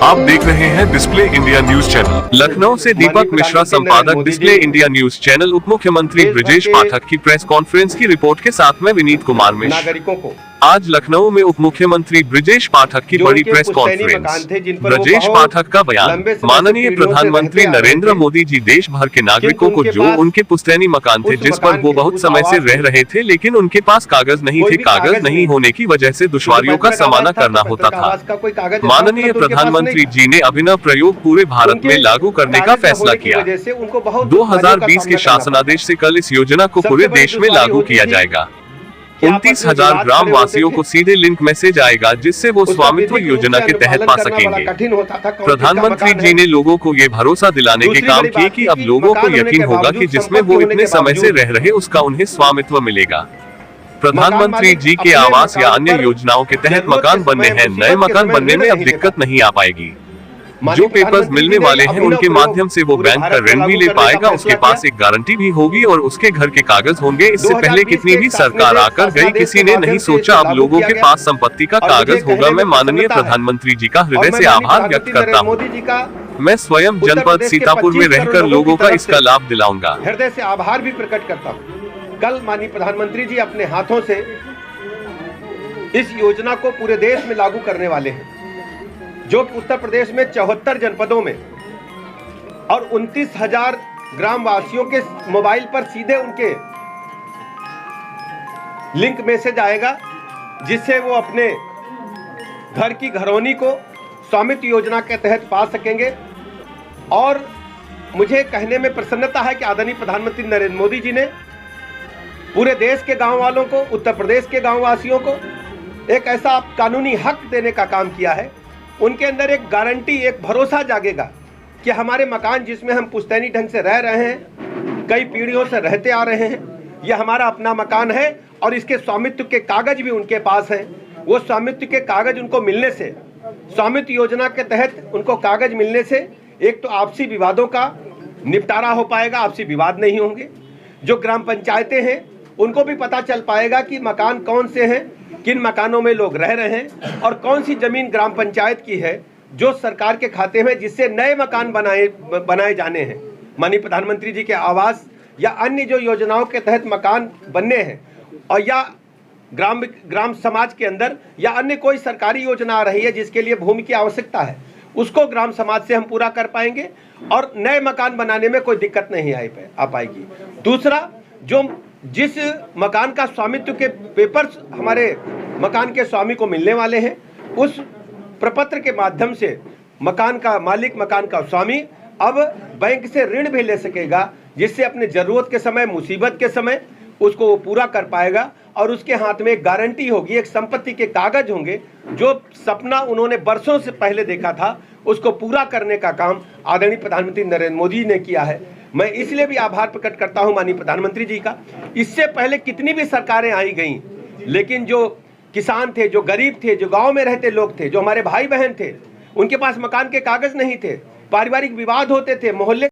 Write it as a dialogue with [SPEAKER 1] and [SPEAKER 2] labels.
[SPEAKER 1] आप देख रहे हैं display India news channel. Lucknow से दीपक मिश्रा, संपादक डिस्प्ले इंडिया न्यूज चैनल। उप मुख्यमंत्री ब्रजेश पाठक की प्रेस कॉन्फ्रेंस की रिपोर्ट के साथ में विनीत कुमार मिश्र।
[SPEAKER 2] नागरिकों को
[SPEAKER 1] आज लखनऊ में उप मुख्यमंत्री ब्रजेश पाठक की बड़ी प्रेस कॉन्फ्रेंस। ब्रजेश पाठक का बयान। माननीय प्रधानमंत्री नरेंद्र मोदी जी देश भर के नागरिकों को जो उनके पुश्तैनी मकान थे जिस पर वो बहुत समय से रह रहे थे, लेकिन उनके पास कागज नहीं थे, कागज नहीं होने की वजह से दुश्वारियों का सामना करना होता था। माननीय प्रधानमंत्री जी ने अभिनव प्रयोग पूरे भारत में लागू करने का फैसला किया। 2020 के शासनादेश से कल इस योजना को पूरे देश में लागू किया जाएगा। 29,000 ग्राम वासियों को सीधे लिंक मैसेज आएगा जिससे वो स्वामित्व योजना के तहत पा सकेंगे। प्रधानमंत्री जी ने लोगों को ये भरोसा दिलाने के काम किए कि अब लोगों को यकीन होगा कि जिसमें वो इतने समय से रह रहे उसका उन्हें स्वामित्व मिलेगा। प्रधानमंत्री जी के आवास या अन्य योजनाओं के तहत मकान बनने हैं, नए मकान बनने में अब दिक्कत नहीं आ पाएगी। जो पेपर्स मिलने वाले हैं उनके माध्यम से वो बैंक का ऋण भी ले पाएगा, उसके पास एक गारंटी भी होगी और उसके घर के कागज होंगे। इससे पहले कितनी भी सरकार आकर गई, किसी ने नहीं सोचा अब लोगों के पास संपत्ति का कागज होगा। मैं माननीय प्रधानमंत्री जी का हृदय से आभार व्यक्त करता हूँ। मैं स्वयं जनपद सीतापुर में रहकर लोगों का इसका लाभ दिलाऊंगा।
[SPEAKER 2] हृदय से आभार भी प्रकट करता हूँ। कल माननीय प्रधानमंत्री जी अपने हाथों से इस योजना को पूरे देश में लागू करने वाले हैं, जो कि उत्तर प्रदेश में 74 जनपदों में और 29,000 ग्राम वासियों के मोबाइल पर सीधे उनके लिंक मैसेज आएगा, जिससे वो अपने घर की घरौनी को स्वामित्व योजना के तहत पा सकेंगे। और मुझे कहने में प्रसन्नता है कि आदरणीय प्रधानमंत्री नरेंद्र मोदी जी ने पूरे देश के गांव वालों को, उत्तर प्रदेश के गांव वासियों को एक ऐसा कानूनी हक देने का काम किया है। उनके अंदर एक गारंटी, एक भरोसा जागेगा कि हमारे मकान जिसमें हम पुश्तैनी ढंग से रह रहे हैं, कई पीढ़ियों से रहते आ रहे हैं, यह हमारा अपना मकान है और इसके स्वामित्व के कागज भी उनके पास हैं। वो स्वामित्व के कागज उनको मिलने से, स्वामित्व योजना के तहत उनको कागज मिलने से एक तो आपसी विवादों का निपटारा हो पाएगा, आपसी विवाद नहीं होंगे। जो ग्राम पंचायतें हैं उनको भी पता चल पाएगा कि मकान कौन से हैं, किन मकानों में लोग रह रहे हैं और कौन सी जमीन ग्राम पंचायत की है जो सरकार के खाते में, जिससे नए मकान बनाए जाने हैं। माननीय प्रधानमंत्री जी के आवास या अन्य जो योजनाओं के तहत मकान बनने हैं, और या ग्राम समाज के अंदर या अन्य कोई सरकारी योजना आ रही है जिसके लिए भूमि की आवश्यकता है, उसको ग्राम समाज से हम पूरा कर पाएंगे और नए मकान बनाने में कोई दिक्कत नहीं आ पाएगी। दूसरा, जो जिस मकान का स्वामित्व के पेपर्स हमारे मकान के स्वामी को मिलने वाले हैं, उस प्रपत्र के माध्यम से मकान का मालिक, मकान का स्वामी अब बैंक से ऋण भी ले सकेगा, जिससे अपने जरूरत के समय, मुसीबत के समय उसको वो पूरा कर पाएगा। और उसके हाथ में एक गारंटी होगी, एक संपत्ति के कागज होंगे। जो सपना उन्होंने बरसों से पहले देखा था, उसको पूरा करने का काम आदरणीय प्रधानमंत्री नरेंद्र मोदी ने किया है। मैं इसलिए भी आभार प्रकट करता हूं माननीय प्रधानमंत्री जी का। इससे पहले कितनी भी सरकारें आई गईं, लेकिन जो किसान थे, जो गरीब थे, जो गांव में रहते लोग थे, जो हमारे भाई बहन थे, उनके पास मकान के कागज नहीं थे, पारिवारिक विवाद होते थे, मोहल्ले